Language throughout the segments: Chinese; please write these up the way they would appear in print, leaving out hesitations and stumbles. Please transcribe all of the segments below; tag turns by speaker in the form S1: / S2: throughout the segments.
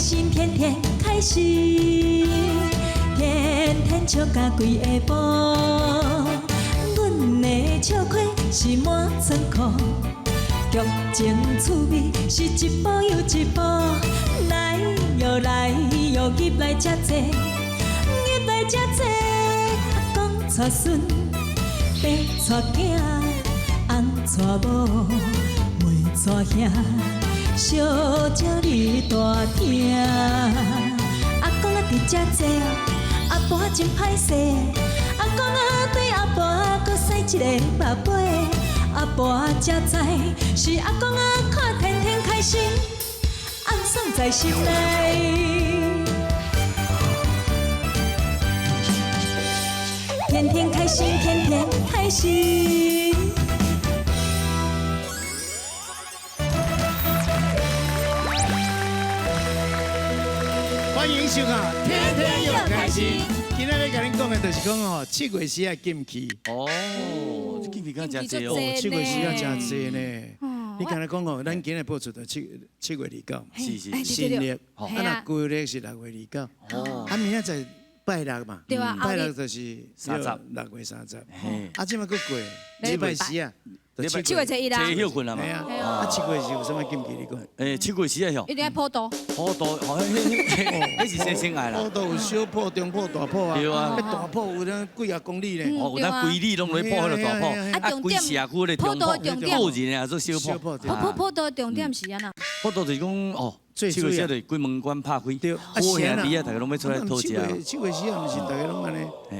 S1: 心，天天开心，天天笑到规下晡。阮的笑亏是满仓库，剧情趣味是一步又一步，来又来又入来遮济，入来遮济。阿公带孙，爸带囝，翁带某，妹带兄。小鸟你大听，阿公啊伫遮坐，阿婆真歹势，阿公啊对阿婆搁洗一个目杯，阿婆才知是阿公啊看天天开心，暗爽在心内，天天开心，天天开心。
S2: 欢迎收看《天天又开心》。今仔日甲恁讲的就是讲哦，7月时啊禁期。哦，
S3: 禁期敢真济
S2: 哦
S3: 哦。
S2: 7月时啊真济呢。你刚才讲哦，咱今日播出到7月29，
S3: 是
S2: 新历，啊那旧历是6月29。哦，啊明仔载拜六嘛，
S4: 对啊，
S2: 拜六就是6月30。啊，即马佫过礼拜四啊。
S4: 7月1日啊，
S3: 休困啊嘛。
S2: 啊，7月是有什么禁忌你讲？7
S3: 月时啊吼，
S4: 一定要破刀。
S3: 破刀，迄是生性爱啦。
S2: 破刀有小破、中破、大破啊。
S3: 对啊。
S2: 那大破有咱几啊公里呢？
S3: 哦，有咱规里拢来破迄个大破，啊，规社区咧中破，破人啊做小破。
S4: 破刀重点是安那？
S3: 破刀就是讲哦。 7月时就规门关拍开，
S2: 对，
S3: 好兄弟啊，大家拢要出来讨食。
S2: 7月时啊，毋是大家拢安尼，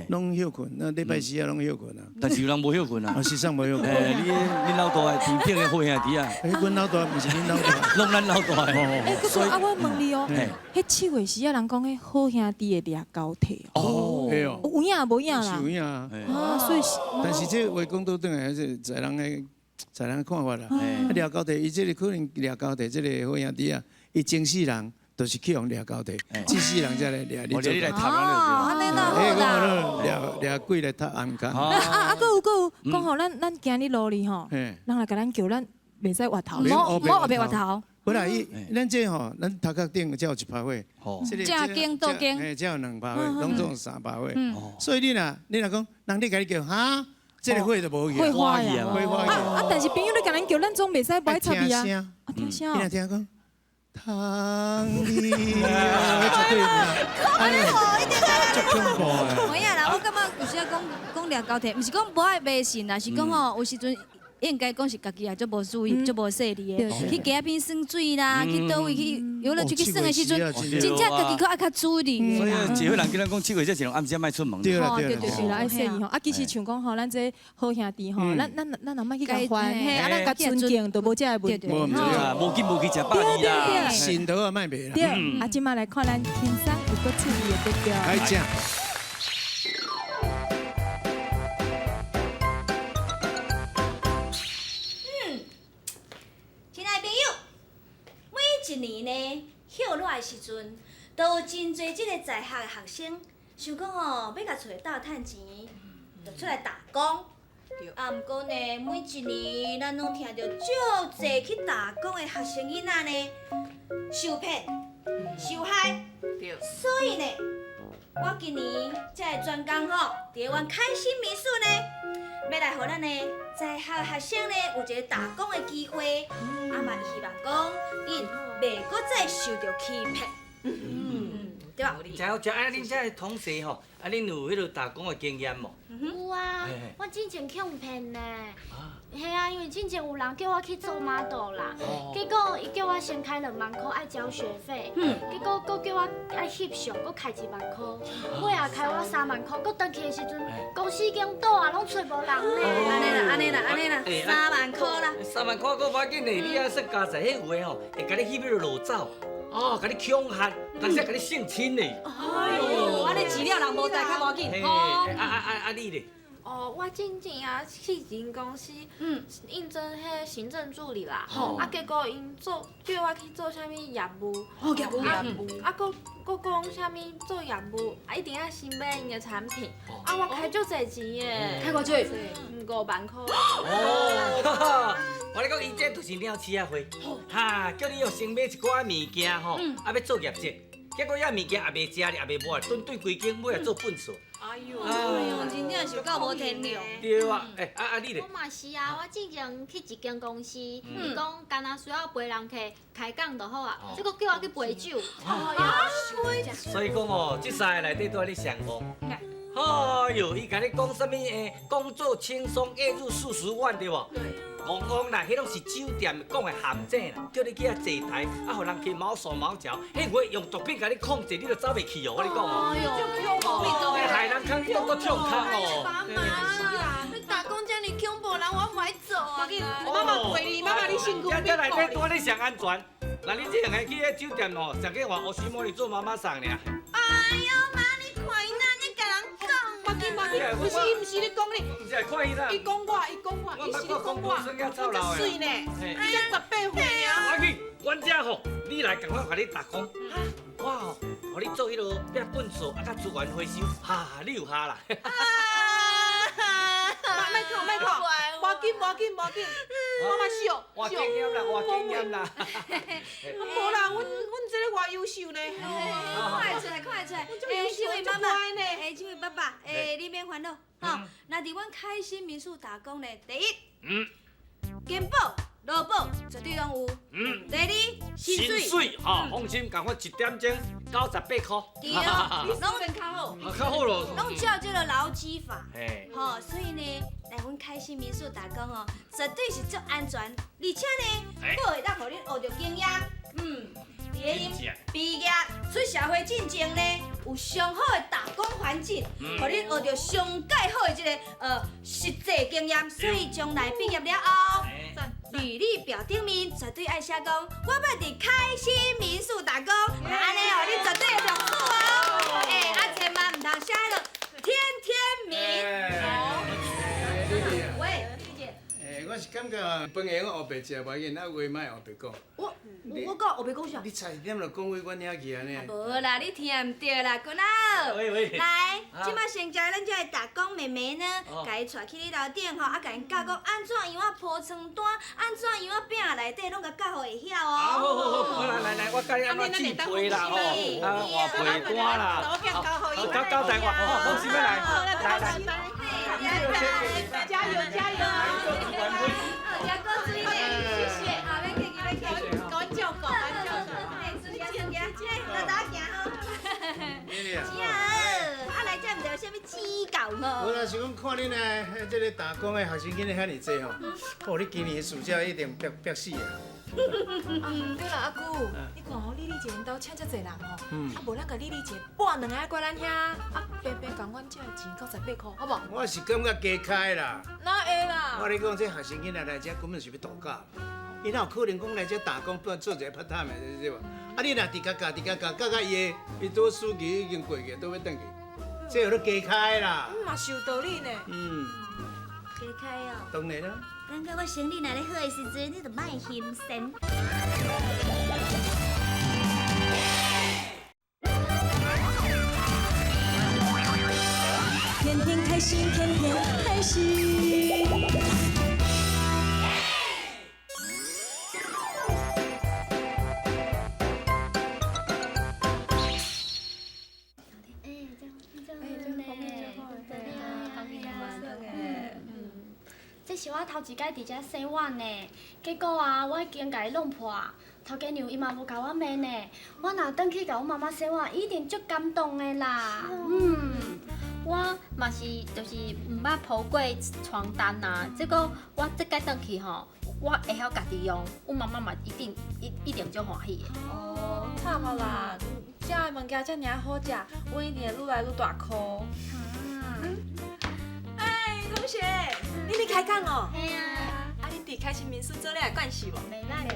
S2: 拢休困，那礼拜四啊拢休困啊。
S3: 但是有人无休困啊。
S2: 实际上无休困。
S3: 恁老大的偏的好兄弟啊。
S2: 阮老大毋是恁老大，
S3: 拢咱老大的。
S4: 所以啊，我问你哦，迄7月时啊，人讲迄好兄弟的掠高铁
S2: 哦，对哦，
S4: 有影无影啦？
S2: 有影啊。
S4: 啊，所以
S2: 但是这话讲倒转来，还是在人的看法啦。掠高铁，伊这个可能掠高铁，这个好兄弟啊，伊前世人。 都是去用掠高铁，这世人才来掠你。
S3: 我来读
S4: 哦，安尼那好
S2: 啦。掠鬼来读暗间。
S4: 啊，搁有，讲吼，咱今日路里吼，人来甲咱叫咱袂使滑头，莫别滑头。
S2: 不啦，咱这吼，咱头壳顶才有1排火，
S4: 正经倒经，
S2: 才有2排火，拢总3排火。所以你若讲，人哋甲你叫哈，这个火就无去。
S4: 会花呀，
S2: 会花
S4: 啊，但是朋友你甲咱叫，咱总袂使不插伊啊。啊，听声。
S2: 你若听讲。 汤里啊，绝对啦！
S4: 安尼好一点
S2: 足恐怖的。
S5: 没呀啦，我感觉有时啊讲掠高铁，毋是讲无爱迷信啦，是讲吼有时阵应该讲是家己也足无注意、足无细腻的，去街边耍水啦，去倒位去游乐区去耍的时阵，真正家己可爱较注意。
S3: 所以一伙人叫咱讲7月这种暗时莫出门。
S2: 对啦
S4: 对啦，爱细腻吼。啊，其实像讲吼，咱这好兄弟吼，咱若莫去甲还，嘿，啊，咱甲尊敬都无这个问题。
S3: 无紧无去食饱哩啦。
S2: 心头啊，莫卖啦。
S4: 对，啊，今仔来看咱轻松有够趣味的对调。
S2: 来讲。
S5: 一年呢，休热的时阵，都有真侪即个在学的学生想讲哦，要甲厝里斗趁钱，就出来打工。啊，毋过呢，每一年咱拢听到足侪去打工的学生囡仔呢，受骗、受害。所以呢，我今年才会专讲吼，伫阮开心民宿呢，要来互咱呢在学的学生呢有一个打工的机会，啊嘛希望讲因。 袂搁再受到欺骗，对吧？
S6: 真好，啊！恁遮同事吼，啊，恁有迄落打工的经验无？
S7: 有啊，我之前去互骗呢。嘿啊，因为之前有人叫我去做 model 啦，结果伊叫我先开2万块爱交学费，结果搁叫我爱翕相，搁开1万块，尾啊开我3万块，搁回去的时阵，公司已经倒啊，拢找无人呢。
S5: 安尼啦，3万块啦。
S6: 3万块搁无要紧的，你啊说加在迄有诶吼，会甲你翕迄落裸照，哦，甲你恐吓，当时甲你性侵的。
S5: 哎呦，安尼资料人无带较要紧。
S6: 啊你咧？
S8: 哦，我之前啊去一间公司，应征迄行政助理啦，结果因叫我去做啥物业务，业务，佫讲啥物做业务，一定要先买因的产品，我开足侪钱耶，
S5: 开偌济
S8: ？5万块。
S6: 哦，我咧讲，伊这就是鸟鼠仔会，哈，叫你要先买一寡物件吼，要做业绩，结果遐物件也袂食咧，也袂买，顿顿规间买来做粪扫。
S5: 哎呦，真正是够无天良。
S6: 对啊，你咧？
S7: 我嘛是啊，我之前去一间公司，伊讲干那需要陪人客开讲就好啊，结果叫我去陪酒。
S6: 所以讲哦，这三个内底都爱你上旺。哎呦，伊甲你讲啥物？工作轻松，月入40万对无？戆啦，迄拢是酒店讲的陷阱啦，叫你去遐坐台，互人去毛手毛脚，迄话用毒品甲你控制，你就走袂去哦。我跟你讲哦，
S8: 哎呦，恐怖！
S6: 害人坑，你都搁跳坑哦。
S8: 你打工这么恐怖，人我唔爱做啊！妈妈陪你，妈妈你辛苦。
S6: 这内底拄你上安全，那你这样个去迄酒店哦，上去换乌须摸你做妈妈桑尔。
S8: 哎呦妈，你看伊那，你甲人讲。不是，伊唔是你讲你。
S6: 唔是看伊啦。
S8: 伊讲我，伊是你讲我。真水呢，伊才18岁啊。
S6: 我去，阮遮吼，你来赶快甲你打工。我吼，互你做迄落变粪扫，甲资源回收，你有下啦。
S8: 莫哭，无紧，我嘛笑。
S6: 活经验啦。
S8: 无啦，阮这个偌优秀呢。
S5: 看会出来。这位妈妈，这位爸爸，你免烦恼，吼。那伫阮开心民宿打工呢，第一，健保、劳保绝对拢有。第二，薪水，
S6: 放心，共我1点钟98块。
S5: 对啊，拢较好。
S6: 较好咯。
S5: 拢照这个劳基法。吼，所以呢，来阮开心民宿打工哦，绝对是足安全，而且呢，佫会当互恁学着经验。伫咧因毕业出社会进前呢，有上好的打工环境，互恁学着上介好的这个实际经验，所以将来毕业了后，履历表顶面绝对爱写讲，我要伫开心民宿打工，那安尼哦，你绝对会上手哦。千万唔通写迄落天天名。喂，丽姐。
S2: 我是感觉饭下我后白食无要紧，话莫后白讲。
S5: 我讲后白讲啥？
S2: 你差一点就讲话阮遐去安尼。
S5: 无啦，你听唔对啦，君仔。
S6: 喂。
S5: 来，即摆先教咱这个打工妹妹呢，甲伊带去你楼顶吼，甲因教讲安怎样啊铺床单，安怎样啊饼内底拢甲教会晓哦。
S6: 好，来，我教你安怎煮皮啦，吼，换皮单啦，交代我，放心来，来，
S8: 加油！
S5: 要够注意点，谢谢。好，别客气。
S8: 赶照顾。
S5: 大行哦。来这唔着有啥物指教哦？
S2: 我若是讲看恁诶，这个打工的学生囡仔遐尼济吼，哦，你今年的暑假一定憋死啊！
S4: 对啦，阿姑，你看吼，丽丽姐因兜请遮济人吼，无咱甲丽丽姐半两个过咱遐，平平共阮借钱98块，好无？
S2: 我是感觉加开啦。
S4: 哪会啦？
S2: 我咧讲，这学生囡仔来遮根本是要度假，伊哪有可能讲来遮打工，做一个 part time 的，对无？啊，你若伫教伊拄暑期已经过去，都要转去，这有咧加开啦。
S4: 嘛是有道理呢。
S5: 加开哦。
S2: 当然啦。
S5: 感觉我生理若咧好的时阵，你就莫心神。
S1: 天天开心，天天开心。
S7: 这是我头一摆伫遮洗碗呢，结果啊，我已经甲伊弄破，头家娘伊嘛无甲我骂呢。我若转去甲我妈妈洗碗，一定足感动的啦。
S9: 我嘛是就是毋捌铺过床单啊，结果我这摆转去吼，我会晓家己用，阮妈妈嘛一定足欢喜的。
S8: 哦，太好啦！遮的物件遮尔好食，阮一定会愈来愈大颗。
S4: 同学，你咧开讲哦？
S7: 嘿啊！
S4: 啊，恁伫开心民宿做咧关系无？
S7: 袂歹。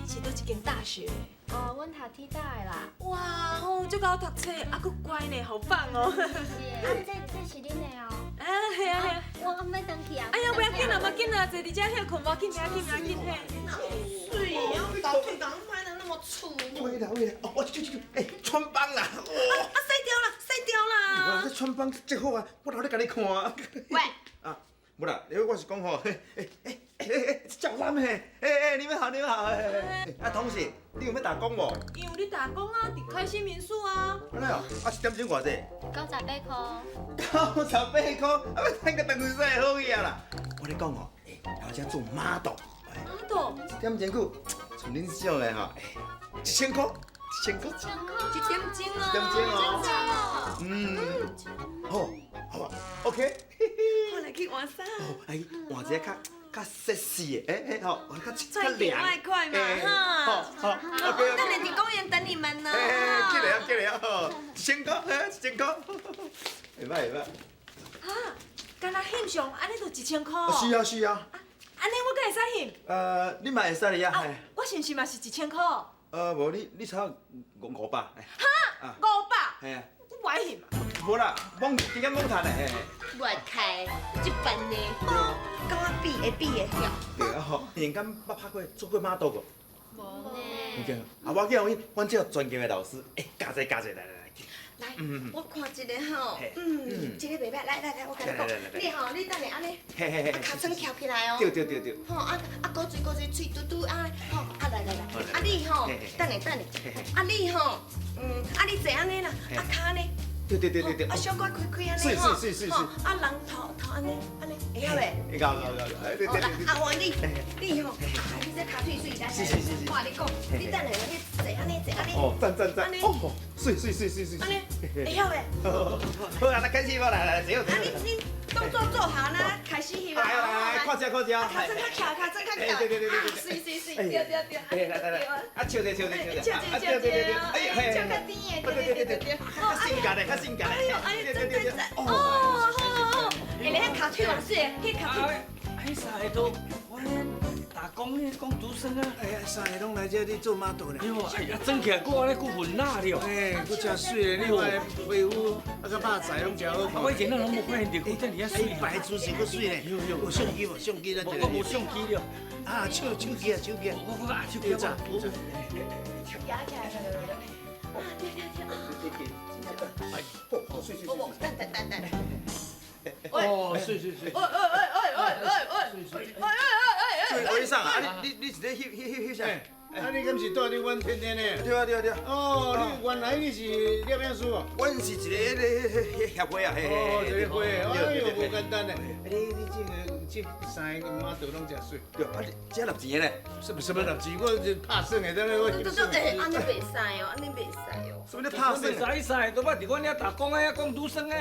S4: 你是倒一间大学？
S7: 哦，阮读体大的啦。
S4: 哇，吼，足够读册，啊，佫乖呢，好棒哦！
S7: 这是恁的哦。
S4: 啊，系啊系啊。
S7: 我要回去啊。
S4: 哎呀，不要紧啦，不要紧啦，坐伫遮歇困，不要紧，不要紧，不要紧嘿。
S10: 水，大腿刚拍的那么粗。
S11: 喂啦，哦，哎，穿帮啦！
S10: 啊，洗掉啦，洗掉啦。
S11: 哇，这穿帮真好啊！我头咧甲你看。
S10: 喂。
S11: 啊，无啦，因为我是讲吼，小三嘿，你们好，你们好，啊，同事，你有要打工无？
S4: 因为你打工啊，伫开心民宿啊。
S11: 安尼哦，啊，1点钟偌济
S7: 98块。
S11: 98块，啊，要赚个当时使好去啊啦！我咧讲吼，老姐做 model。
S4: model。
S11: 1点钟久，像恁这种的吼，1000块，1000块。
S4: 1点钟
S11: 1点钟哦。好，好啊 ，OK。
S10: 我来去换衫。
S11: 哦，哎，换一个较sexy 的，好，
S10: 快点，快嘛，哈。
S11: 好，OK。
S10: 等下伫公园等你们呢。
S11: 进来哦，1000块，1000块，会歹。
S4: 哈，干那翕相，安尼就1000块。
S11: 是啊。
S4: 安尼我敢会使翕？
S11: 你嘛会使哩啊？
S4: 我是不是嘛是1000块？
S11: 无你差500。
S4: 哈，500。
S11: 系啊。
S4: 我爱翕嘛。
S11: 无啦，今日懵谈嘞。
S10: 我开这班呢，跟我比会比会了。
S11: 对啊吼，人敢捌拍过做过 model 无？
S10: 无呢。
S11: 啊，我叫阮这专业的老师，教者，来。
S10: 来，我看一个吼，这个袂歹，来，我甲你讲，你吼，你等下安尼，脚床翘起来哦。
S11: 对。
S10: 吼，高嘴，喙嘟嘟安尼，吼，来，啊你吼，等下，啊你吼，啊你坐安尼啦，啊骹呢？
S11: 对。
S10: 啊小可开安尼吼，
S11: 是。
S10: 啊人头安尼，会晓袂？
S11: 会搞，对。
S10: 啊换你吼，你这骹腿水来，
S11: 是。
S10: 我你讲，你等下你坐安尼。
S11: 哦，赞。哦，水。
S10: 安尼，会晓袂？
S11: 好啊，那开始无来，只有。
S10: 啊你动作做好呢，开始翕啊！
S11: 来，看下。
S10: 脚趾较翘，水，对。
S11: 啊，笑者。
S10: 笑，
S11: 哎
S10: 较甜的，对。
S11: 较性感的，对。
S10: 哦，你遐脚腿偌水，迄脚腿。
S6: 哎，啥个都，我打工呢，讲独生啊。
S2: 哎呀，三个拢来这里做 model 呢。
S6: 哎呀，整起来我安尼骨混辣了。
S2: 哎，佫真水咧，你看皮肤啊，佮肉菜拢真好看。
S6: 我以前拢无发现到，这里遐水。
S2: 白出是佫水呢。有相机无？相机咱
S6: 我无相机了。
S2: 啊，手机。
S6: 我手机
S2: 咋？哦，水。
S11: 我上啊，你是咧翕啥？
S2: 啊，你敢是住伫阮天天呢？
S11: 对啊。
S2: 哦，你原来你是摄影师哦？
S11: 阮是一个迄协会啊，
S2: 哦，一个会，哎呦，无简单呢。你这三个 model 拢真水。
S11: 对，啊，这纳钱的呢？
S2: 什么纳钱？我这拍算的，等下我翕算。
S10: 安尼袂使哦，安尼袂使哦。
S11: 所以你拍算？
S6: 使，都捌伫阮遐打工啊，讲独生啊。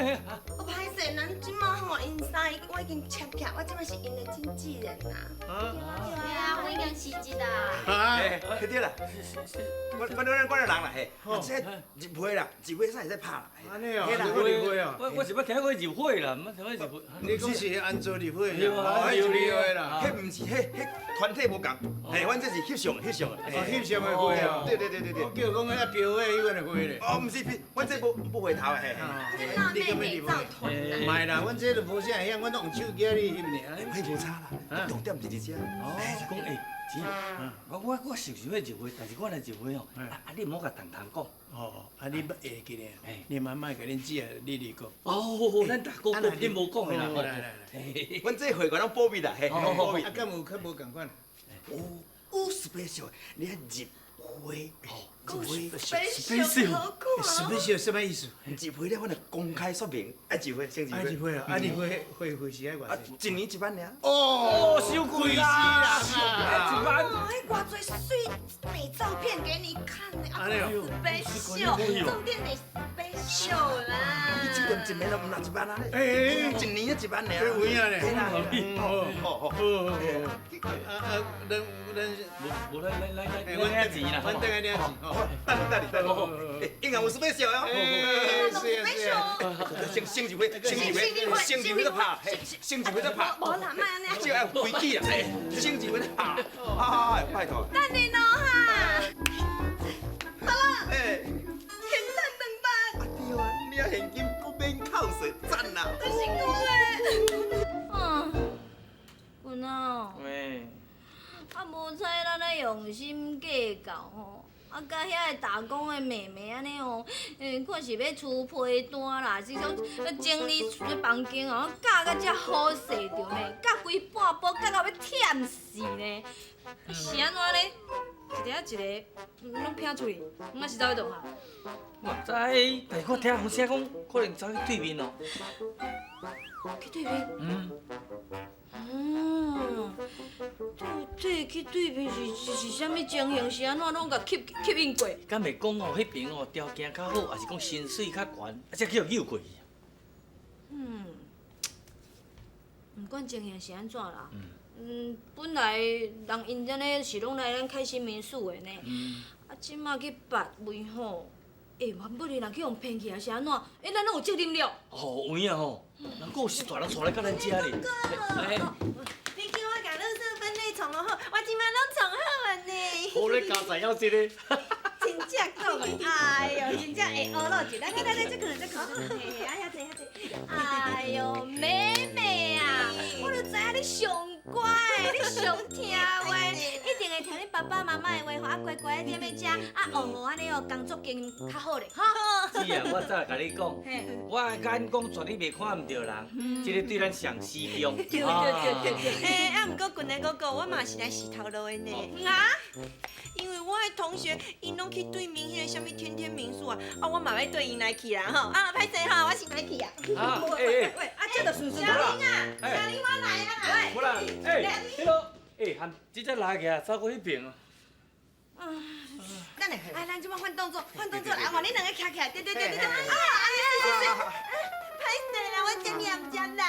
S10: 我歹势，咱即马吼因三个我已经签起，我即马是因的经纪人呐。
S7: 对啊，我已经辞职啦。
S2: 啊，
S11: 迄对啦，我的人啦嘿，这入会啦，入会使拍啦。
S2: 安尼哦，入会哦。
S6: 我是要听过入会啦，唔听过入会。
S2: 你讲是安做入会
S6: 啦？
S2: 哦，入会啦。
S11: 迄唔是，迄团体无共，嘿，阮这是翕相的。
S2: 哦，翕相的会哦。
S11: 对。
S2: 我叫讲遐标会迄款的会咧。
S11: 哦，唔是，阮这不回头的嘿。
S10: 你个美照团啦。
S2: 唔系啦，阮这都无啥会晓，阮都用手机咧翕尔。
S11: 迄无差啦，重点就是这。
S6: 哦，是讲诶。我是想要入会，但是我来入会哦，你唔好甲糖糖讲。
S2: 哦，你会记咧？你慢慢甲恁姐你讲。
S6: 哦，咱大哥你无讲的啦。
S2: 来，
S11: 阮这会馆拢保密啦，嘿，保密。
S2: 啊，敢有较无共款？
S11: 有 special，你入会，入会
S2: special 什么意思？
S11: 入会了，我来公开说明，入会先入会。
S2: 入会啊！入会是爱偌
S11: 济？1年1万尔。
S2: 哦，
S6: 收贵啦，1万。
S10: 迄偌济水美照片给你看呢，
S2: 安尼哦
S10: ，special，重点得 special 啦。
S11: 你酒店1年都唔拿1万啊？
S2: 哎
S11: ，1年1万尔。
S2: 有影咧。
S11: 好。
S6: 无来，我领钱啦，
S2: 我等下领钱。
S11: 等你，应该有 special 哦。先入会再拍，先入会再拍。
S10: 无啦，莫安尼。
S11: 这要规矩啊，先入会再拍。啊，拜托。
S10: 等你咯哈。
S5: 无采咱咧用心计较吼，甲遐个打工的妹妹安尼吼，看是要出批单啦，是讲整理房间哦，教甲遮好势着呢，教规半晡，教到要忝死呢。是安怎呢？一个一个拢拼出去，我是走去倒下。
S6: 我知，但是我听好声讲，可能走去对面咯。
S5: 去对面？去对面是啥物情形？是安怎拢甲吸引过？
S6: 敢袂讲哦，迄边哦条件较好，还是讲薪水较悬，啊才去诱过去。
S5: 毋管情形是安怎啦。本来人因遮呢是拢来咱开心民宿的呢，啊，即马去别位吼，万不哩若去互骗去，还是安怎？咱拢有责任了。
S6: 哦，有影吼，难怪有实大人带来到咱遮哩。
S10: 你叫我甲垃圾分类创好，我即摆拢创好啊呢。
S6: 好咧，加知影这个。
S10: 真正讲的，哎呦，真正会学落去。来，这可能，嘿，哎呀，这。
S5: 哎呦，妹妹啊，我就知影你上乖，你上听话，一定会听你爸爸妈妈的话，啊乖乖踮咧遮，啊学安尼哦工作经验较好咧，哈。
S6: 是啊，我早甲你讲，我的眼光绝对袂看唔着人，这个对咱上适用。
S10: 对。啊，毋过近来个我嘛是来洗头路的呢。
S5: 啊？
S10: 因为我的同学，因拢去对面迄个啥物天民宿啊，我嘛要对因来去啦吼。啊，歹势吼，我是来去啊。
S6: 喂，
S10: 这就顺顺。小玲啊，小玲我来啊啦。
S6: 不然，迄个，含直接拉起来走过迄边哦。
S10: 等下，咱即摆换动作来，换你两个徛起来，对。啊，歹势啦，我真念真来，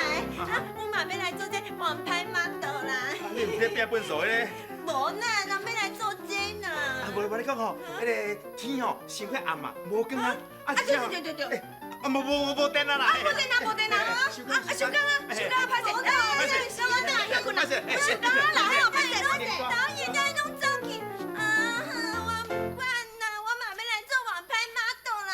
S10: 我嘛要来做这王牌 model 啦。
S11: 你唔使变笨手咧？
S10: 无啦，人要来做这呢。
S11: 无你讲吼，迄个天吼伤快暗啊，无光啊，
S10: 对。
S11: 无电啊啦！
S10: 无电啊！收工啊！歹势，我等下休困啦。收工啦，还有歹势，导演在弄走去。我不管啦，我嘛要来做王牌 model 啦。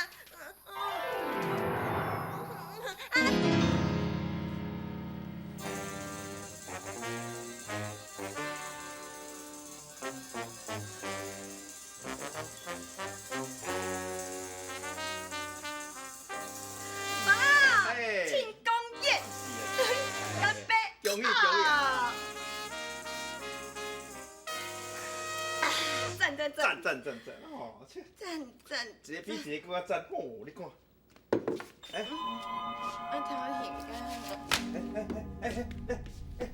S11: 赞哦！
S10: 赞，
S11: 一个比一个更较赞哦！你看，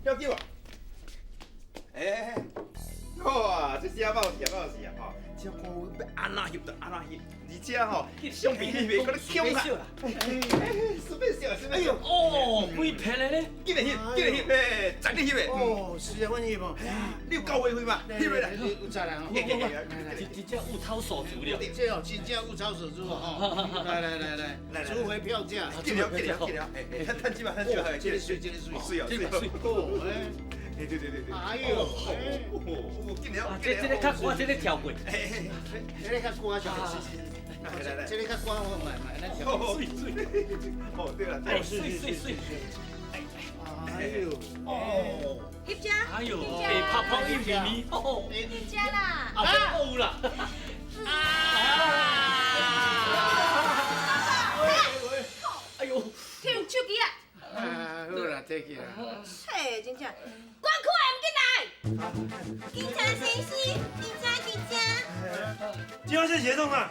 S11: 要叫啊！哇，这写报是啊吼！这看要安怎翕就安怎翕，而且吼，相比迄边，搁咧强啦！随便笑，哎呦，
S6: 哦，几片的咧？
S11: 今日翕，昨日翕的。
S2: 哦，是啊，阮翕无。
S11: 你有教会翕嘛？翕袂啦？
S2: 有责任哦。
S6: 真正物超所值了。
S2: 这哦，真正物超所值哦！来，赎回票价。
S11: 记了，趁几把，
S2: 这个水
S11: 水哦，对。
S2: 哎呦，
S6: 这个较我这个跳过。
S2: 这个较乖上，来，这个较乖我买，咱跳。
S11: 哦，对了，
S6: 水。
S2: 哎呦，
S5: 翕遮。
S6: 哎呦，被泡泡一咪，
S5: 翕遮啦。
S6: 有啦。哎呦，
S5: 摕用手机啊。
S2: 好啦，摕去啦。
S5: 嘿，真正，我苦的唔进来。
S10: 警察先生，警察。
S11: 这是协同啊！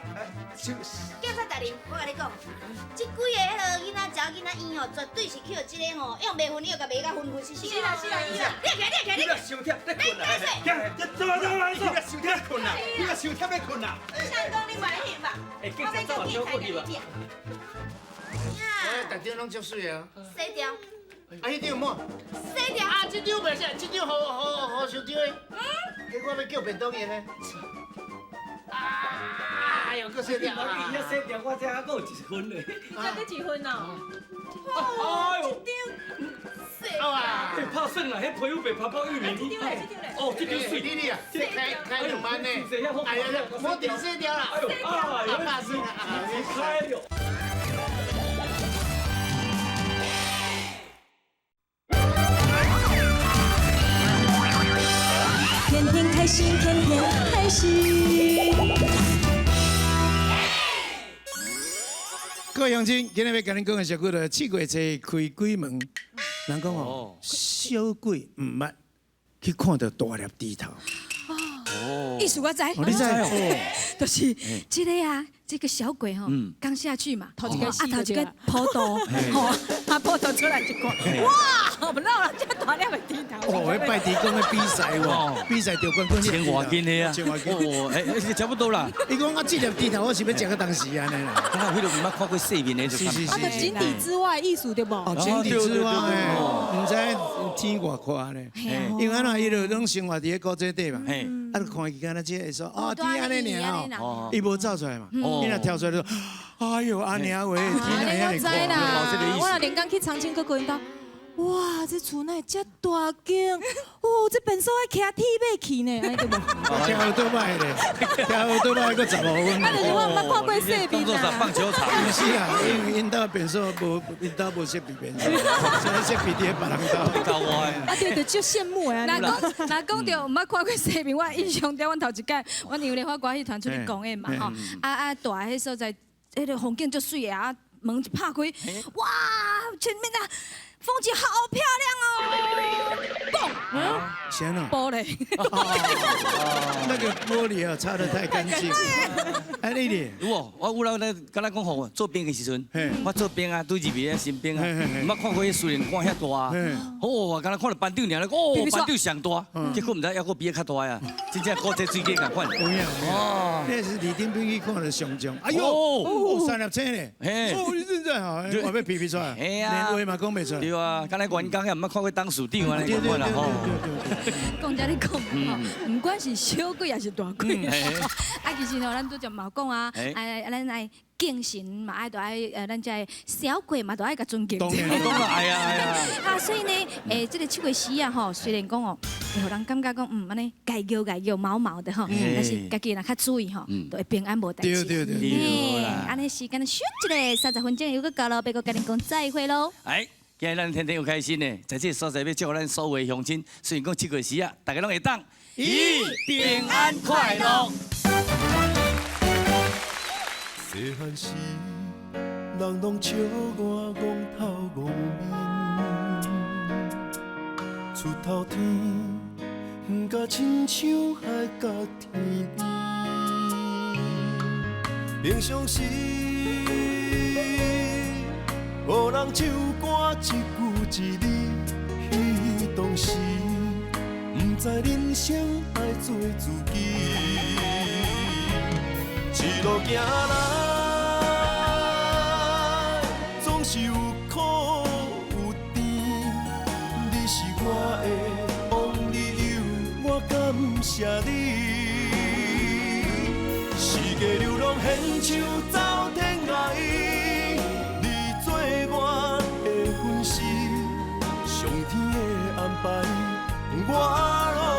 S5: 警察大人，我甲你讲，这几个囡仔找囡仔医吼，绝对是去这个吼，用卖分你又甲卖甲分是。是啦。你起来。
S11: 伤忝在困啦！怎么？你个伤忝在困啦！
S10: 相公，你买翕吧。
S6: 警察早就过去了。
S2: 逐张拢足水啊！
S5: 洗掉。
S2: 迄张么？
S5: 洗掉。
S2: 这张袂使，这张好收张的。我要叫便当员呢。哎呦，搁洗掉啊！
S6: 伊洗掉，我这还有1分嘞。
S8: 才搁1分哦。
S6: 哎呦！
S2: 哇！
S6: 拍算啦，迄皮肤被泡泡玉米。哦，这张水。
S2: 你啊，这开2万呢。哎呀，我顶洗掉了。
S6: 哎呦，
S2: 怕死啊！
S6: 开了。
S1: 天天开心，天天开心。
S2: 各位乡亲，今日要跟恁讲的小句就7月初开鬼门，人讲哦，小鬼唔捌去看到大粒猪头。
S1: 意思我知，
S2: 你知哦，
S1: 就是这个啊，这个小鬼吼，刚下去嘛，头一个坡道，吼，他坡道出来就看，哇，不闹了，这大粒的猪头。
S2: 哦，迄拜猪公的比赛喎，比赛得冠军
S3: 千外斤的啊，
S2: 千外斤。
S3: 哦，差不多啦。
S2: 伊讲我这粒猪头，我是要食到当时安尼啦。
S3: 刚刚迄个唔捌看过世面的就。
S1: 啊，就井底之外艺术对不？
S2: 哦，井底之蛙诶，唔知天外宽咧。因为安那伊就拢生活伫咧古井底嘛，啊，就看伊敢若即个说，哦，天安尼尔哦，伊无走出来嘛，伊若跳出来就，哎呦，安尼啊喂，天哪，遐尼
S1: 知啦，我若连刚去长青哥哥因兜。哇，这厝内遮大间，哦，这便所爱骑铁马去呢，安尼对无？
S2: 跳好多摆咧，跳好多摆个15分。
S1: 啊，就是我捌看过视频
S3: 当作是棒球场。
S2: 不是啊，因兜便所无，因兜无设备便所，所以设备伫别人兜。
S3: 搞我诶！
S1: 啊，对，就羡慕诶。若讲到毋捌看过视频，我印象中阮头一届，阮有莲花歌戏团出去公演嘛吼，大迄所在，迄个风景足水啊，门一拍开，哇，前面啊。风景好漂亮哦！嘣，
S2: 谁呢？
S1: 玻璃，
S2: 那个玻璃啊，擦得太干净。哎，你咧？
S3: 我有人咧，敢若讲吼，做兵的时阵，我做兵啊，对入面的新兵啊，毋捌看过迄水帘馆遐大。哦，敢若看到班长尔咧，哦，班长上大，结果毋知还佫比较大啊，真正古这水价共款。
S2: 有影。哦，那是李丁兵去看到上将，哎呦，3粒星咧，哦，你真正吼，我要皮出来，连话嘛讲袂出来。
S3: 对啊，敢若员工也毋捌看过当属长安尼款啦吼。
S1: 讲遮你讲吼，唔管是小鬼还是大鬼，啊，其实吼，咱都就冇讲啊，咱爱敬神嘛，爱都爱咱这小鬼嘛，都爱甲尊敬。
S2: 当然，
S3: 哎呀。
S1: 啊，所以呢，这个7月10啊吼，虽然讲哦，会互人感觉讲安尼该叫毛毛的吼，但是家己若较注意吼，都会平安无代志。
S2: 对。
S1: 安尼时间选一个30分钟又搁到咯，别个甲恁讲再会咯。
S3: 哎。今日咱天天有开心呢，在这个所在要祝咱所有乡亲，虽然讲7月10啊，大家拢会当平安快乐。
S12: 细汉时，人拢笑我憨头憨面，出头天，不甲亲像海甲天边。平常时。无人唱歌一句一字，彼当时不知人生爱做自己。一路行来，总是有苦有甜。你是我的王理由，我感谢你。世界流浪现像走天涯。上天的安排，我拢。